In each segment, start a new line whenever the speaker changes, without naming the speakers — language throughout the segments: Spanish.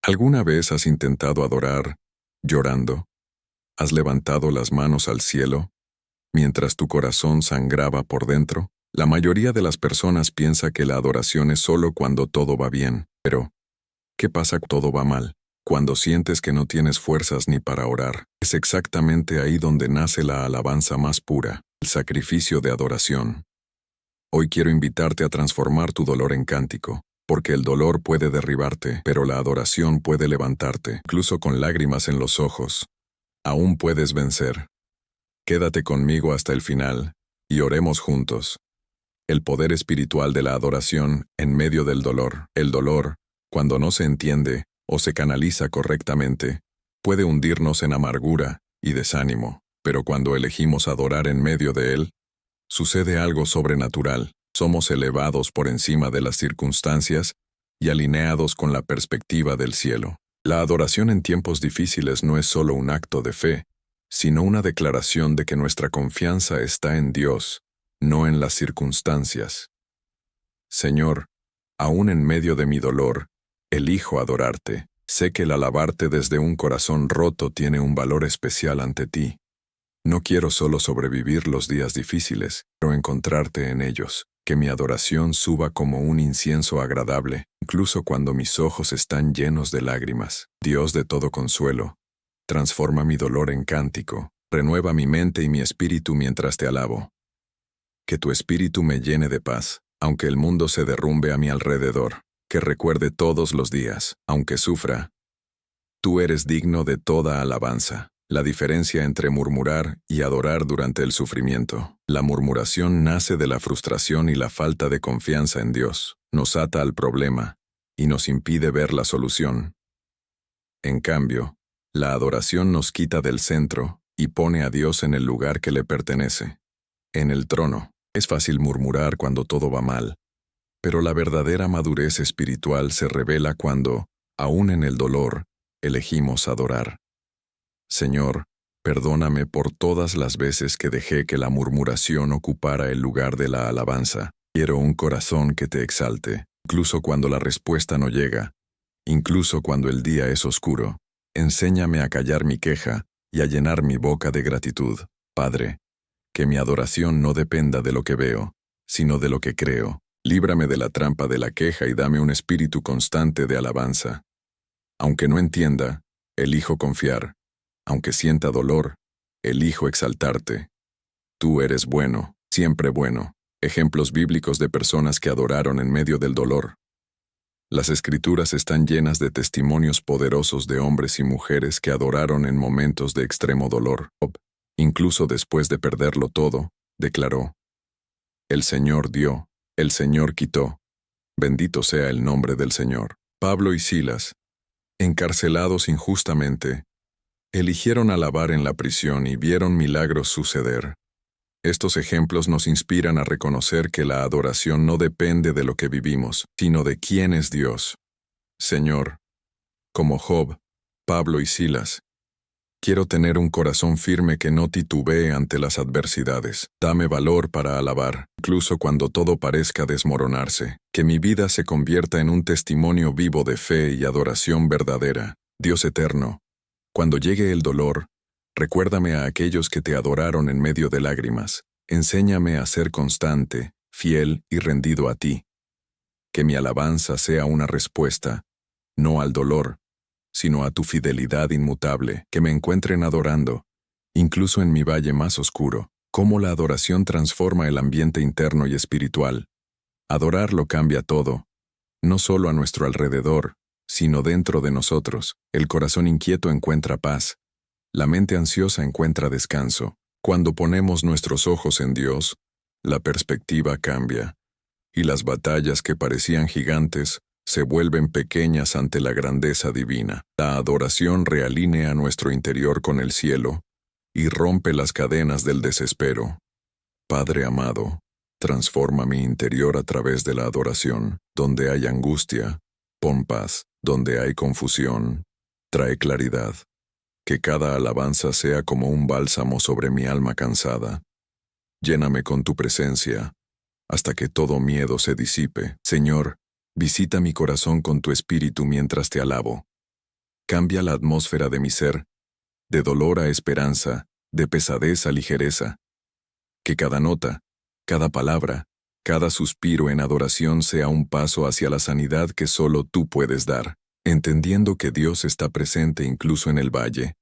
¿Alguna vez has intentado adorar llorando? ¿Has levantado las manos al cielo mientras tu corazón sangraba por dentro? La mayoría de las personas piensa que la adoración es solo cuando todo va bien, pero ¿qué pasa cuando todo va mal? Cuando sientes que no tienes fuerzas ni para orar. Es exactamente ahí donde nace la alabanza más pura, el sacrificio de adoración. Hoy quiero invitarte a transformar tu dolor en cántico, porque el dolor puede derribarte, pero la adoración puede levantarte, incluso con lágrimas en los ojos. Aún puedes vencer. Quédate conmigo hasta el final, y oremos juntos. El poder espiritual de la adoración en medio del dolor. El dolor, cuando no se entiende o se canaliza correctamente, puede hundirnos en amargura y desánimo, pero cuando elegimos adorar en medio de él, sucede algo sobrenatural. Somos elevados por encima de las circunstancias y alineados con la perspectiva del cielo. La adoración en tiempos difíciles no es solo un acto de fe, sino una declaración de que nuestra confianza está en Dios, no en las circunstancias. Señor, aún en medio de mi dolor, elijo adorarte. Sé que el alabarte desde un corazón roto tiene un valor especial ante ti. No quiero solo sobrevivir los días difíciles, pero encontrarte en ellos. Que mi adoración suba como un incienso agradable, incluso cuando mis ojos están llenos de lágrimas. Dios de todo consuelo, transforma mi dolor en cántico, renueva mi mente y mi espíritu mientras te alabo. Que tu espíritu me llene de paz, aunque el mundo se derrumbe a mi alrededor. Que recuerde todos los días, aunque sufra, tú eres digno de toda alabanza. La diferencia entre murmurar y adorar durante el sufrimiento. La murmuración nace de la frustración y la falta de confianza en Dios. Nos ata al problema y nos impide ver la solución. En cambio, la adoración nos quita del centro y pone a Dios en el lugar que le pertenece, en el trono. Es fácil murmurar cuando todo va mal, pero la verdadera madurez espiritual se revela cuando, aún en el dolor, elegimos adorar. Señor, perdóname por todas las veces que dejé que la murmuración ocupara el lugar de la alabanza. Quiero un corazón que te exalte, incluso cuando la respuesta no llega, incluso cuando el día es oscuro. Enséñame a callar mi queja y a llenar mi boca de gratitud. Padre, que mi adoración no dependa de lo que veo, sino de lo que creo. Líbrame de la trampa de la queja y dame un espíritu constante de alabanza. Aunque no entienda, elijo confiar. Aunque sienta dolor, elijo exaltarte. Tú eres bueno, siempre bueno. Ejemplos bíblicos de personas que adoraron en medio del dolor. Las Escrituras están llenas de testimonios poderosos de hombres y mujeres que adoraron en momentos de extremo dolor. Job, incluso después de perderlo todo, declaró: El Señor dio, el Señor quitó. Bendito sea el nombre del Señor. Pablo y Silas, encarcelados injustamente, eligieron alabar en la prisión y vieron milagros suceder. Estos ejemplos nos inspiran a reconocer que la adoración no depende de lo que vivimos, sino de quién es Dios. Señor, como Job, Pablo y Silas, quiero tener un corazón firme que no titubee ante las adversidades. Dame valor para alabar, incluso cuando todo parezca desmoronarse. Que mi vida se convierta en un testimonio vivo de fe y adoración verdadera. Dios eterno, cuando llegue el dolor, recuérdame a aquellos que te adoraron en medio de lágrimas. Enséñame a ser constante, fiel y rendido a ti. Que mi alabanza sea una respuesta, no al dolor, sino a tu fidelidad inmutable. Que me encuentren adorando, incluso en mi valle más oscuro. Cómo la adoración transforma el ambiente interno y espiritual. Adorar lo cambia todo, no solo a nuestro alrededor, sino dentro de nosotros. El corazón inquieto encuentra paz. La mente ansiosa encuentra descanso. Cuando ponemos nuestros ojos en Dios, la perspectiva cambia, y las batallas que parecían gigantes se vuelven pequeñas ante la grandeza divina. La adoración realinea nuestro interior con el cielo y rompe las cadenas del desespero. Padre amado, transforma mi interior a través de la adoración. Donde hay angustia, pon paz. Donde hay confusión, trae claridad. Que cada alabanza sea como un bálsamo sobre mi alma cansada. Lléname con tu presencia, hasta que todo miedo se disipe. Señor, visita mi corazón con tu espíritu mientras te alabo. Cambia la atmósfera de mi ser, de dolor a esperanza, de pesadez a ligereza. Que cada nota, cada palabra, cada suspiro en adoración sea un paso hacia la sanidad que solo tú puedes dar, entendiendo que Dios está presente incluso en el valle.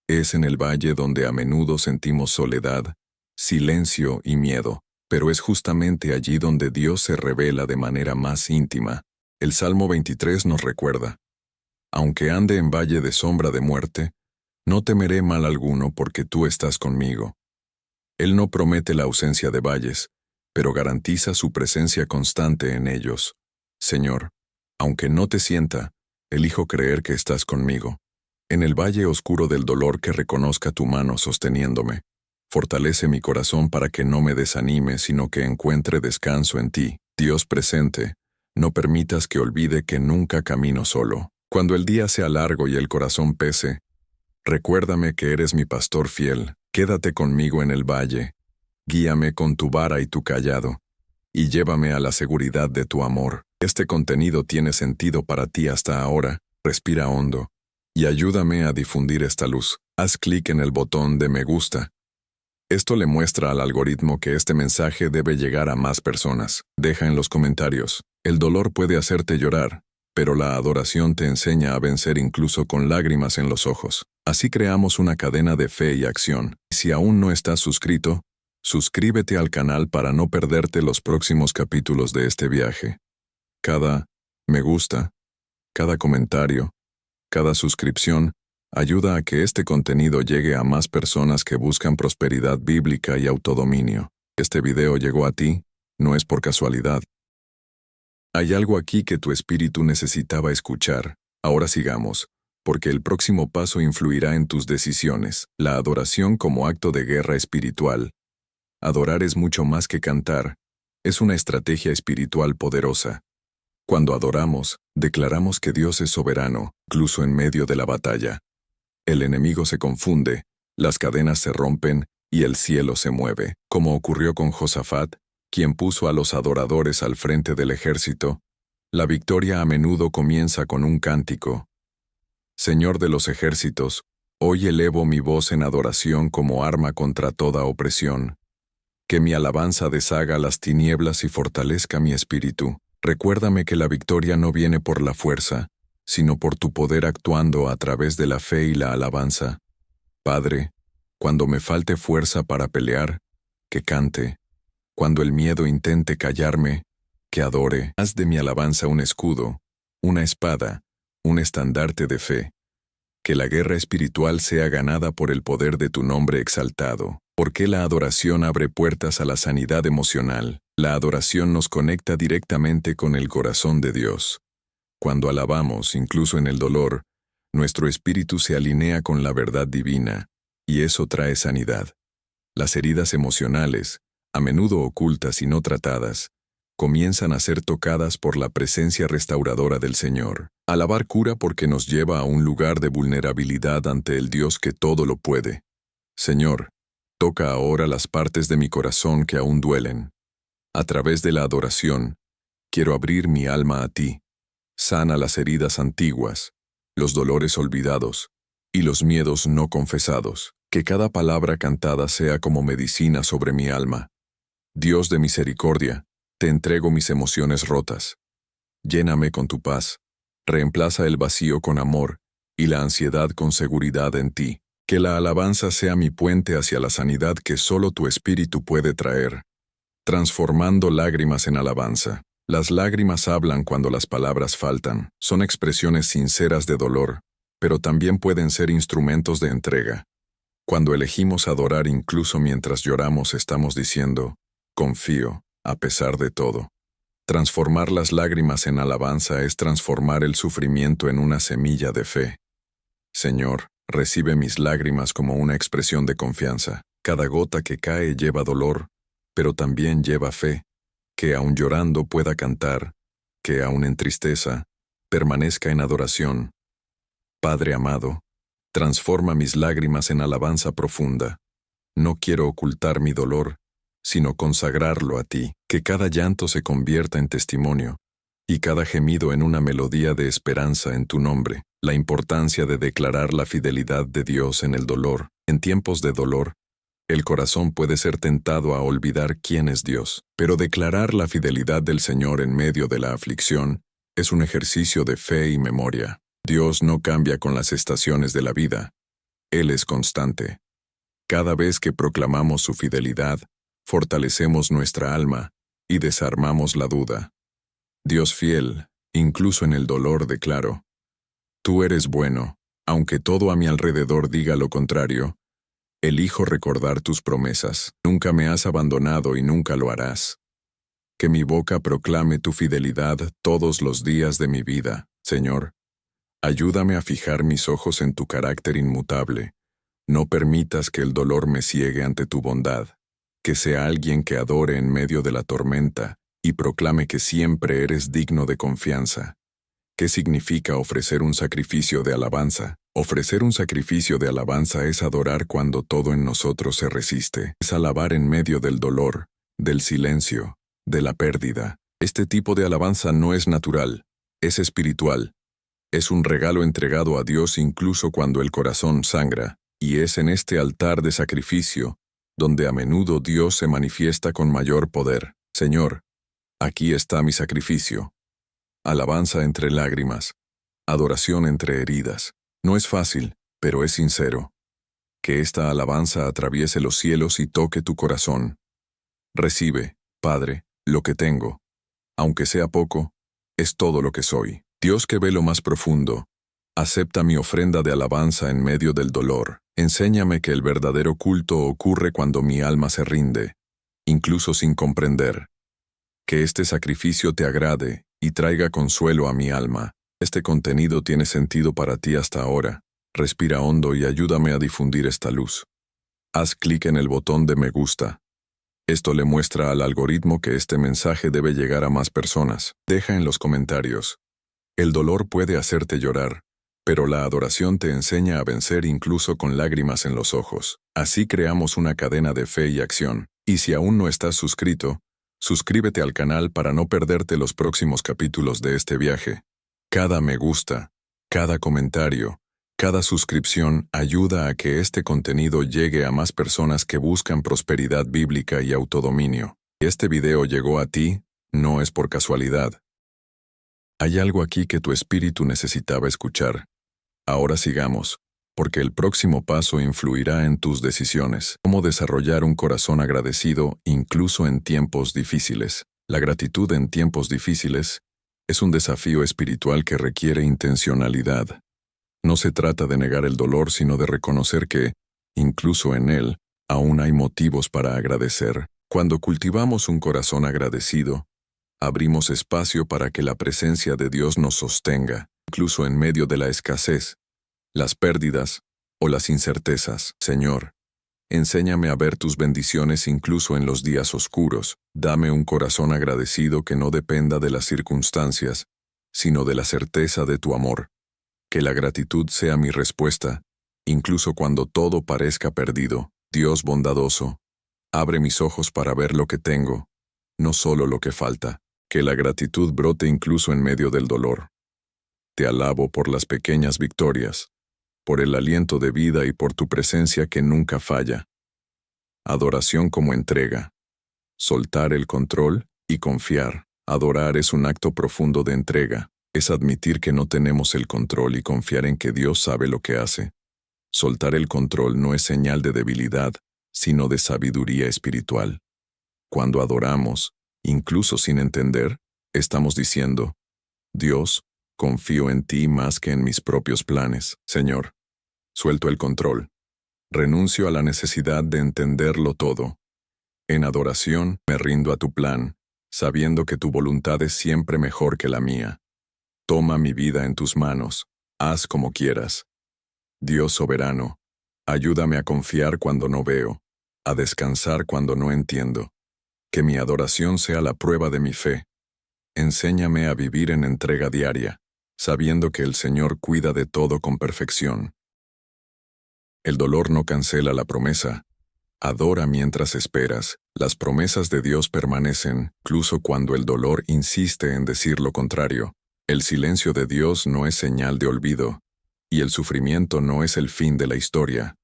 Es en el valle donde a menudo sentimos soledad, silencio y miedo, pero es justamente allí donde Dios se revela de manera más íntima. El Salmo 23 nos recuerda: aunque ande en valle de sombra de muerte, no temeré mal alguno porque tú estás conmigo. Él no promete la ausencia de valles, pero garantiza su presencia constante en ellos. Señor, aunque no te sienta, elijo creer que estás conmigo. En el valle oscuro del dolor que reconozca tu mano sosteniéndome. Fortalece mi corazón para que no me desanime, sino que encuentre descanso en ti. Dios presente, no permitas que olvide que nunca camino solo. Cuando el día sea largo y el corazón pese, recuérdame que eres mi pastor fiel. Quédate conmigo en el valle. Guíame con tu vara y tu cayado, y llévame a la seguridad de tu amor. Este contenido tiene sentido para ti hasta ahora. Respira hondo, y ayúdame a difundir esta luz. Haz clic en el botón de me gusta. Esto le muestra al algoritmo que este mensaje debe llegar a más personas. Deja en los comentarios: el dolor puede hacerte llorar, pero la adoración te enseña a vencer incluso con lágrimas en los ojos. Así creamos una cadena de fe y acción. Si aún no estás suscrito, suscríbete al canal para no perderte los próximos capítulos de este viaje. Cada me gusta, cada comentario, cada suscripción ayuda a que este contenido llegue a más personas que buscan prosperidad bíblica y autodominio. Este video llegó a ti, no es por casualidad. Hay algo aquí que tu espíritu necesitaba escuchar. Ahora sigamos, porque el próximo paso influirá en tus decisiones. La adoración como acto de guerra espiritual. Adorar es mucho más que cantar, es una estrategia espiritual poderosa. Cuando adoramos, declaramos que Dios es soberano, incluso en medio de la batalla. El enemigo se confunde, las cadenas se rompen y el cielo se mueve, como ocurrió con Josafat, quien puso a los adoradores al frente del ejército. La victoria a menudo comienza con un cántico. Señor de los ejércitos, hoy elevo mi voz en adoración como arma contra toda opresión. Que mi alabanza deshaga las tinieblas y fortalezca mi espíritu. Recuérdame que la victoria no viene por la fuerza, sino por tu poder actuando a través de la fe y la alabanza. Padre, cuando me falte fuerza para pelear, que cante. Cuando el miedo intente callarme, que adore. Haz de mi alabanza un escudo, una espada, un estandarte de fe. Que la guerra espiritual sea ganada por el poder de tu nombre exaltado. Porque la adoración abre puertas a la sanidad emocional. La adoración nos conecta directamente con el corazón de Dios. Cuando alabamos, incluso en el dolor, nuestro espíritu se alinea con la verdad divina, y eso trae sanidad. Las heridas emocionales, a menudo ocultas y no tratadas, comienzan a ser tocadas por la presencia restauradora del Señor. Alabar cura porque nos lleva a un lugar de vulnerabilidad ante el Dios que todo lo puede. Señor, toca ahora las partes de mi corazón que aún duelen. A través de la adoración, quiero abrir mi alma a ti. Sana las heridas antiguas, los dolores olvidados y los miedos no confesados. Que cada palabra cantada sea como medicina sobre mi alma. Dios de misericordia, te entrego mis emociones rotas. Lléname con tu paz. Reemplaza el vacío con amor y la ansiedad con seguridad en ti. Que la alabanza sea mi puente hacia la sanidad que solo tu espíritu puede traer. Transformando lágrimas en alabanza. Las lágrimas hablan cuando las palabras faltan. Son expresiones sinceras de dolor, pero también pueden ser instrumentos de entrega. Cuando elegimos adorar incluso mientras lloramos, estamos diciendo, confío, a pesar de todo. Transformar las lágrimas en alabanza es transformar el sufrimiento en una semilla de fe. Señor, recibe mis lágrimas como una expresión de confianza. Cada gota que cae lleva dolor, pero también lleva fe. Que aun llorando pueda cantar, que aun en tristeza, permanezca en adoración. Padre amado, transforma mis lágrimas en alabanza profunda. No quiero ocultar mi dolor, sino consagrarlo a ti. Que cada llanto se convierta en testimonio, y cada gemido en una melodía de esperanza en tu nombre. La importancia de declarar la fidelidad de Dios en el dolor. En tiempos de dolor, el corazón puede ser tentado a olvidar quién es Dios, pero declarar la fidelidad del Señor en medio de la aflicción es un ejercicio de fe y memoria. Dios no cambia con las estaciones de la vida. Él es constante. Cada vez que proclamamos su fidelidad, fortalecemos nuestra alma y desarmamos la duda. Dios fiel, incluso en el dolor declaro: Tú eres bueno, aunque todo a mi alrededor diga lo contrario. Elijo recordar tus promesas. Nunca me has abandonado y nunca lo harás. Que mi boca proclame tu fidelidad todos los días de mi vida, Señor. Ayúdame a fijar mis ojos en tu carácter inmutable. No permitas que el dolor me ciegue ante tu bondad. Que sea alguien que adore en medio de la tormenta y proclame que siempre eres digno de confianza. ¿Qué significa ofrecer un sacrificio de alabanza? Ofrecer un sacrificio de alabanza es adorar cuando todo en nosotros se resiste. Es alabar en medio del dolor, del silencio, de la pérdida. Este tipo de alabanza no es natural, es espiritual. Es un regalo entregado a Dios incluso cuando el corazón sangra, y es en este altar de sacrificio donde a menudo Dios se manifiesta con mayor poder. Señor, aquí está mi sacrificio. Alabanza entre lágrimas, adoración entre heridas. No es fácil, pero es sincero. Que esta alabanza atraviese los cielos y toque tu corazón. Recibe, Padre, lo que tengo. Aunque sea poco, es todo lo que soy. Dios que ve lo más profundo, acepta mi ofrenda de alabanza en medio del dolor. Enséñame que el verdadero culto ocurre cuando mi alma se rinde, incluso sin comprender. Que este sacrificio te agrade y traiga consuelo a mi alma. Este contenido tiene sentido para ti hasta ahora. Respira hondo y ayúdame a difundir esta luz. Haz clic en el botón de me gusta. Esto le muestra al algoritmo que este mensaje debe llegar a más personas. Deja en los comentarios: el dolor puede hacerte llorar, pero la adoración te enseña a vencer incluso con lágrimas en los ojos. Así creamos una cadena de fe y acción. Y si aún no estás suscrito, suscríbete al canal para no perderte los próximos capítulos de este viaje. Cada me gusta, cada comentario, cada suscripción ayuda a que este contenido llegue a más personas que buscan prosperidad bíblica y autodominio. Si este video llegó a ti, no es por casualidad. Hay algo aquí que tu espíritu necesitaba escuchar. Ahora sigamos, porque el próximo paso influirá en tus decisiones. Cómo desarrollar un corazón agradecido incluso en tiempos difíciles. La gratitud en tiempos difíciles es un desafío espiritual que requiere intencionalidad. No se trata de negar el dolor, sino de reconocer que, incluso en él, aún hay motivos para agradecer. Cuando cultivamos un corazón agradecido, abrimos espacio para que la presencia de Dios nos sostenga, incluso en medio de la escasez, las pérdidas o las incertezas. Señor, enséñame a ver tus bendiciones incluso en los días oscuros. Dame un corazón agradecido que no dependa de las circunstancias, sino de la certeza de tu amor. Que la gratitud sea mi respuesta, incluso cuando todo parezca perdido. Dios bondadoso, abre mis ojos para ver lo que tengo, no solo lo que falta. Que la gratitud brote incluso en medio del dolor. Te alabo por las pequeñas victorias, por el aliento de vida y por tu presencia que nunca falla. Adoración como entrega. Soltar el control y confiar. Adorar es un acto profundo de entrega. Es admitir que no tenemos el control y confiar en que Dios sabe lo que hace. Soltar el control no es señal de debilidad, sino de sabiduría espiritual. Cuando adoramos, incluso sin entender, estamos diciendo: Dios, confío en ti más que en mis propios planes. Señor, suelto el control. Renuncio a la necesidad de entenderlo todo. En adoración, me rindo a tu plan, sabiendo que tu voluntad es siempre mejor que la mía. Toma mi vida en tus manos, haz como quieras. Dios soberano, ayúdame a confiar cuando no veo, a descansar cuando no entiendo. Que mi adoración sea la prueba de mi fe. Enséñame a vivir en entrega diaria, sabiendo que el Señor cuida de todo con perfección. El dolor no cancela la promesa. Adora mientras esperas. Las promesas de Dios permanecen, incluso cuando el dolor insiste en decir lo contrario. El silencio de Dios no es señal de olvido, y el sufrimiento no es el fin de la historia.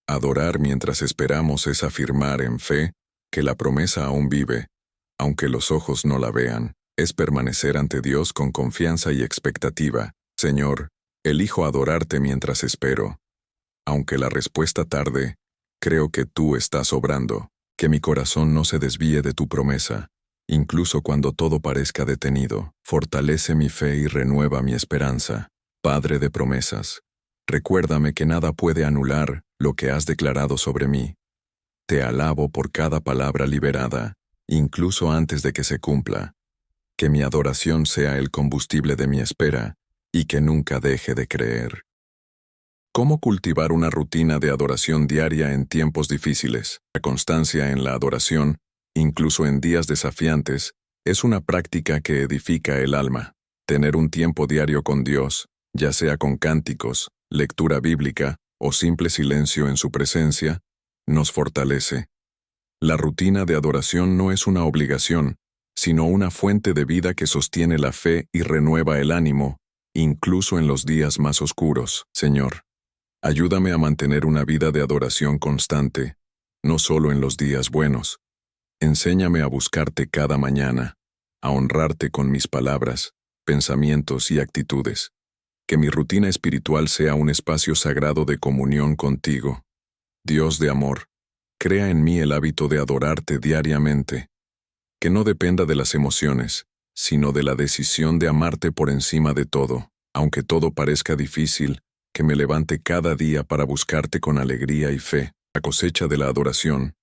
Adorar mientras esperamos es afirmar en fe que la promesa aún vive, aunque los ojos no la vean. Es permanecer ante Dios con confianza y expectativa. Señor, elijo adorarte mientras espero. Aunque la respuesta tarde, creo que tú estás obrando, que mi corazón no se desvíe de tu promesa, incluso cuando todo parezca detenido. Fortalece mi fe y renueva mi esperanza. Padre de promesas, recuérdame que nada puede anular lo que has declarado sobre mí. Te alabo por cada palabra liberada, incluso antes de que se cumpla. Que mi adoración sea el combustible de mi espera y que nunca deje de creer. ¿Cómo cultivar una rutina de adoración diaria en tiempos difíciles? La constancia en la adoración, incluso en días desafiantes, es una práctica que edifica el alma. Tener un tiempo diario con Dios, ya sea con cánticos, lectura bíblica o simple silencio en su presencia, nos fortalece. La rutina de adoración no es una obligación, sino una fuente de vida que sostiene la fe y renueva el ánimo, incluso en los días más oscuros. Señor, ayúdame a mantener una vida de adoración constante, no solo en los días buenos. Enséñame a buscarte cada mañana, a honrarte con mis palabras, pensamientos y actitudes. Que mi rutina espiritual sea un espacio sagrado de comunión contigo. Dios de amor, crea en mí el hábito de adorarte diariamente. Que no dependa de las emociones, sino de la decisión de amarte por encima de todo. Aunque todo parezca difícil, que me levante cada día para buscarte con alegría y fe. La cosecha de la adoración,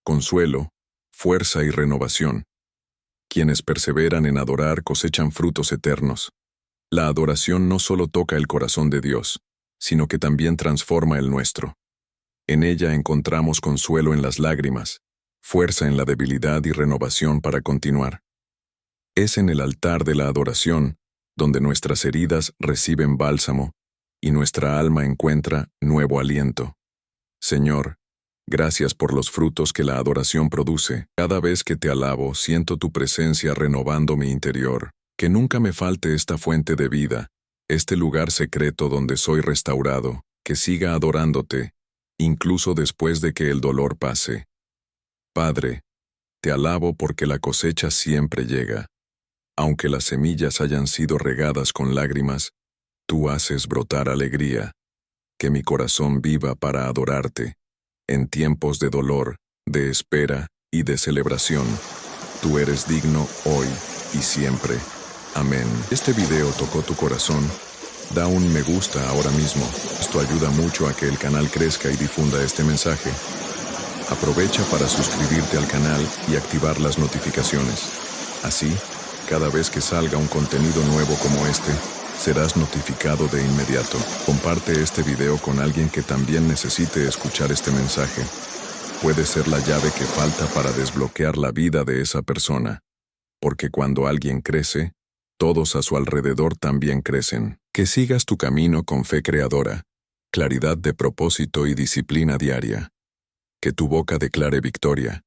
consuelo, fuerza y renovación. Quienes perseveran en adorar cosechan frutos eternos. La adoración no solo toca el corazón de Dios, sino que también transforma el nuestro. En ella encontramos consuelo en las lágrimas, fuerza en la debilidad y renovación para continuar. Es en el altar de la adoración donde nuestras heridas reciben bálsamo y nuestra alma encuentra nuevo aliento. Señor, gracias por los frutos que la adoración produce. Cada vez que te alabo, siento tu presencia renovando mi interior. Que nunca me falte esta fuente de vida, este lugar secreto donde soy restaurado, que siga adorándote, incluso después de que el dolor pase. Padre, te alabo porque la cosecha siempre llega. Aunque las semillas hayan sido regadas con lágrimas, tú haces brotar alegría. Que mi corazón viva para adorarte. En tiempos de dolor, de espera y de celebración, tú eres digno hoy y siempre. Amén. Este video tocó tu corazón. Da un me gusta ahora mismo. Esto ayuda mucho a que el canal crezca y difunda este mensaje. Aprovecha para suscribirte al canal y activar las notificaciones. Así, cada vez que salga un contenido nuevo como este, serás notificado de inmediato. Comparte este video con alguien que también necesite escuchar este mensaje. Puede ser la llave que falta para desbloquear la vida de esa persona. Porque cuando alguien crece, todos a su alrededor también crecen. Que sigas tu camino con fe creadora, claridad de propósito y disciplina diaria. Que tu boca declare victoria,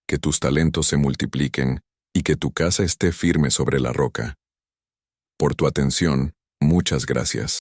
que tus talentos se multipliquen y que tu casa esté firme sobre la roca. Por tu atención, muchas gracias.